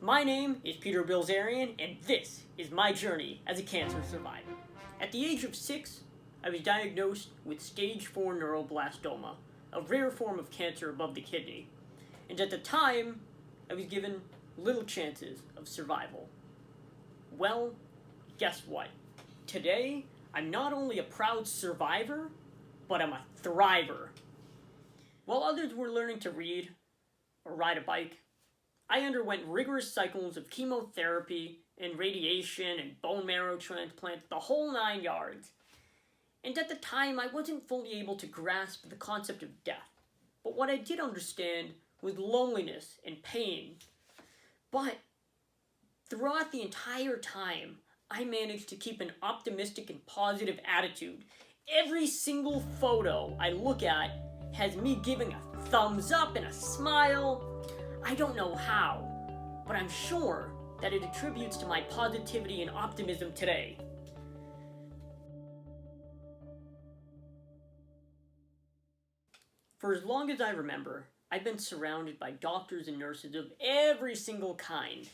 My name is Peter Bilzerian, and this is my journey as a cancer survivor. At the age of 6, I was diagnosed with stage 4 neuroblastoma, a rare form of cancer above the kidney. And at the time, I was given little chances of survival. Well, guess what? Today, I'm not only a proud survivor, but I'm a thriver. While others were learning to read or ride a bike, I underwent rigorous cycles of chemotherapy and radiation and bone marrow transplant, the whole 9 yards. And at the time, I wasn't fully able to grasp the concept of death. But what I did understand was loneliness and pain. But throughout the entire time, I managed to keep an optimistic and positive attitude. Every single photo I look at has me giving a thumbs up and a smile. I don't know how, but I'm sure that it attributes to my positivity and optimism today. For as long as I remember, I've been surrounded by doctors and nurses of every single kind.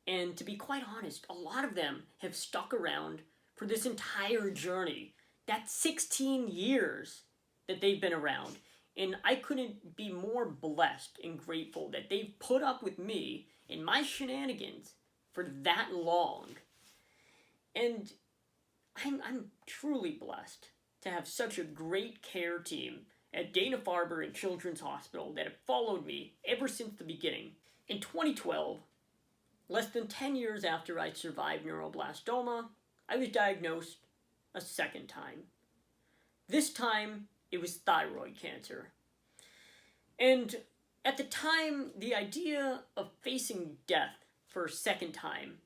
And to be quite honest, a lot of them have stuck around for this entire journey. That's 16 years that they've been around. And I couldn't be more blessed and grateful that they've put up with me and my shenanigans for that long. And I'm truly blessed to have such a great care team at Dana-Farber and Children's Hospital that have followed me ever since the beginning. In 2012, less than 10 years after I survived neuroblastoma, I was diagnosed a second time. This time, it was thyroid cancer. And at the time, the idea of facing death for a second time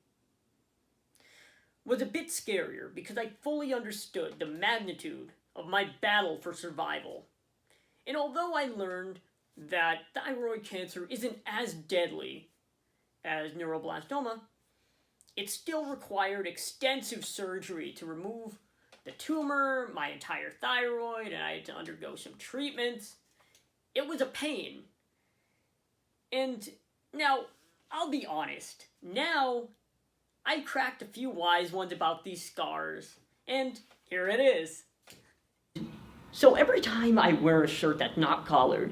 was a bit scarier because I fully understood the magnitude of my battle for survival. And although I learned that thyroid cancer isn't as deadly as neuroblastoma, it still required extensive surgery to remove the tumor, my entire thyroid, and I had to undergo some treatments. It was a pain. And now, I'll be honest, now I cracked a few wise ones about these scars, and here it is. So every time I wear a shirt that's not collared,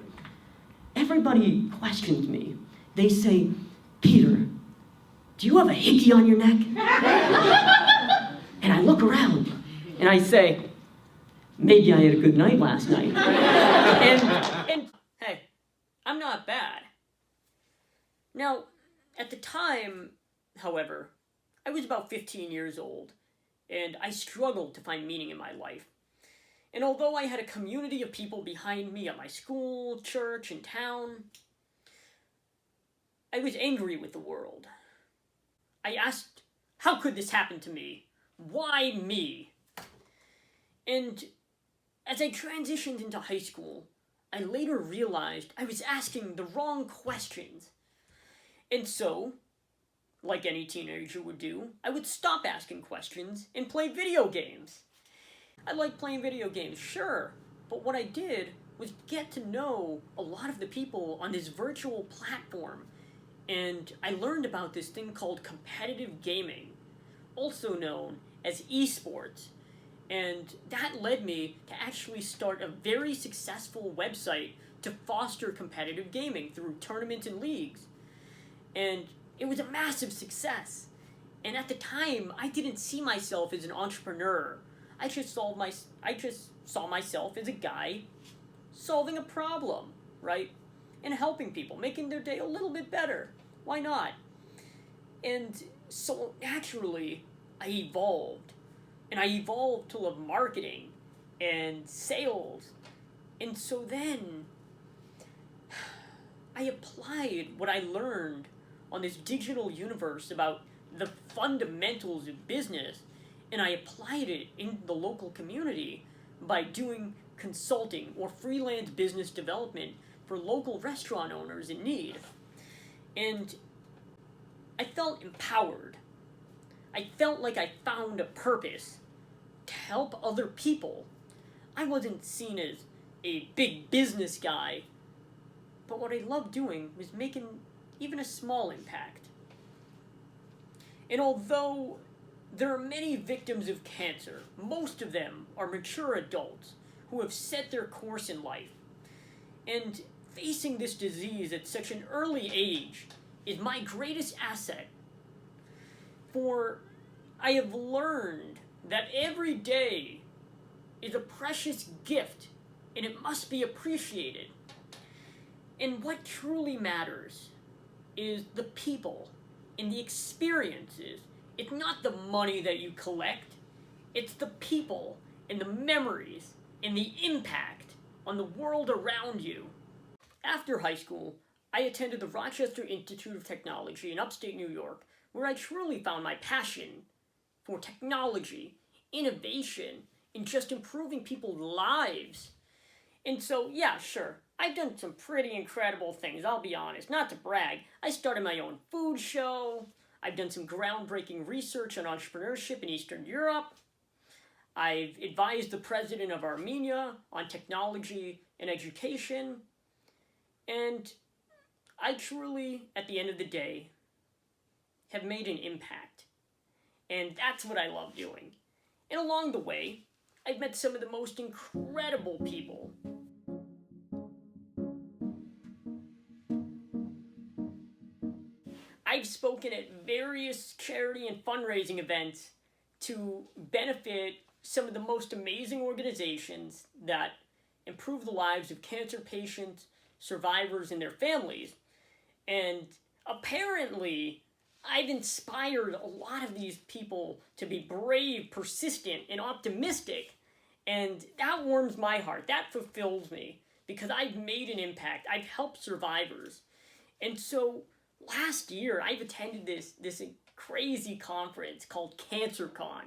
everybody questions me. They say, "Peter, do you have a hickey on your neck?" And I look around, and I say, "Maybe I had a good night last night." and hey, I'm not bad. Now, at the time, however, I was about 15 years old, and I struggled to find meaning in my life. And although I had a community of people behind me at my school, church, and town, I was angry with the world. I asked, how could this happen to me? Why me? And as I transitioned into high school, I later realized I was asking the wrong questions. And so, like any teenager would do, I would stop asking questions and play video games. I like playing video games, sure, but what I did was get to know a lot of the people on this virtual platform. And I learned about this thing called competitive gaming, also known as esports. And that led me to actually start a very successful website to foster competitive gaming through tournaments and leagues. And it was a massive success. And at the time, I didn't see myself as an entrepreneur. I just saw myself as a guy solving a problem, right? And helping people, making their day a little bit better. Why not? And so naturally, I evolved. And I evolved to love marketing and sales. And so then, I applied what I learned on this digital universe about the fundamentals of business, and I applied it in the local community by doing consulting or freelance business development for local restaurant owners in need. And I felt empowered. I felt like I found a purpose to help other people. I wasn't seen as a big business guy, but what I loved doing was making even a small impact. And although there are many victims of cancer, most of them are mature adults who have set their course in life. And facing this disease at such an early age is my greatest asset. For I have learned that every day is a precious gift and it must be appreciated. And what truly matters is the people and the experiences. It's not the money that you collect, it's the people and the memories and the impact on the world around you. After high school, I attended the Rochester Institute of Technology in upstate New York, where I truly found my passion for technology, innovation, and just improving people's lives. And so, yeah, sure, I've done some pretty incredible things, I'll be honest, not to brag. I started my own food show. I've done some groundbreaking research on entrepreneurship in Eastern Europe. I've advised the president of Armenia on technology and education. And I truly, at the end of the day, have made an impact. And that's what I love doing. And along the way, I've met some of the most incredible people. I've spoken at various charity and fundraising events to benefit some of the most amazing organizations that improve the lives of cancer patients, survivors, and their families. And apparently, I've inspired a lot of these people to be brave, persistent, and optimistic. And that warms my heart. That fulfills me because I've made an impact. I've helped survivors. And so last year, I've attended this crazy conference called CancerCon.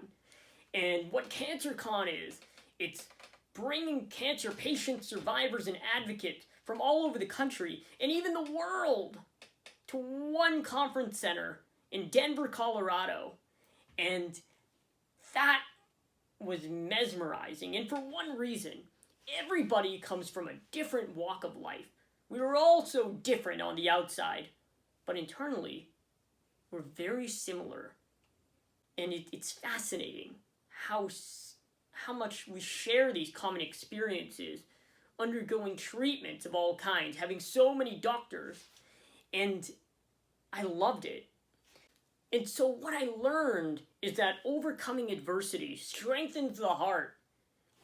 And what CancerCon is, it's bringing cancer patients, survivors, and advocates from all over the country and even the world to one conference center in Denver, Colorado. And that was mesmerizing. And for one reason, everybody comes from a different walk of life. We were all so different on the outside, but internally, we're very similar. And it's fascinating how much we share these common experiences, undergoing treatments of all kinds, having so many doctors, and I loved it. And so what I learned is that overcoming adversity strengthens the heart,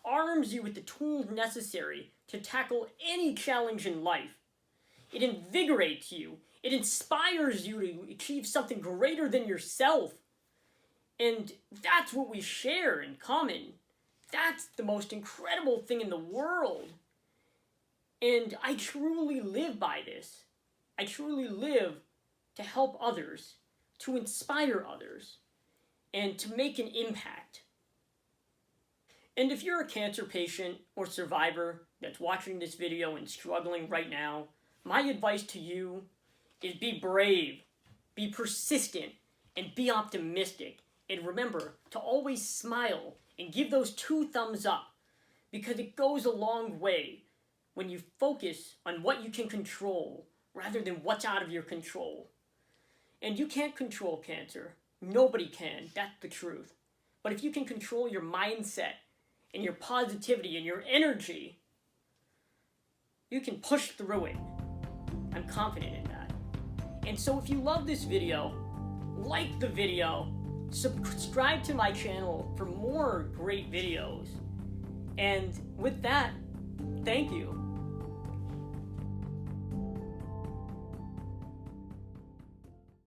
arms you with the tools necessary to tackle any challenge in life. It invigorates you. It inspires you to achieve something greater than yourself. And that's what we share in common. That's the most incredible thing in the world. And I truly live by this. I truly live to help others, to inspire others, and to make an impact. And if you're a cancer patient or survivor that's watching this video and struggling right now, my advice to you is be brave, be persistent, and be optimistic. And remember to always smile and give those 2 thumbs up, because it goes a long way when you focus on what you can control rather than what's out of your control. And you can't control cancer. Nobody can. That's the truth. But if you can control your mindset and your positivity and your energy, you can push through it. I'm confident in that. And so if you love this video, like the video, subscribe to my channel for more great videos. And with that, thank you.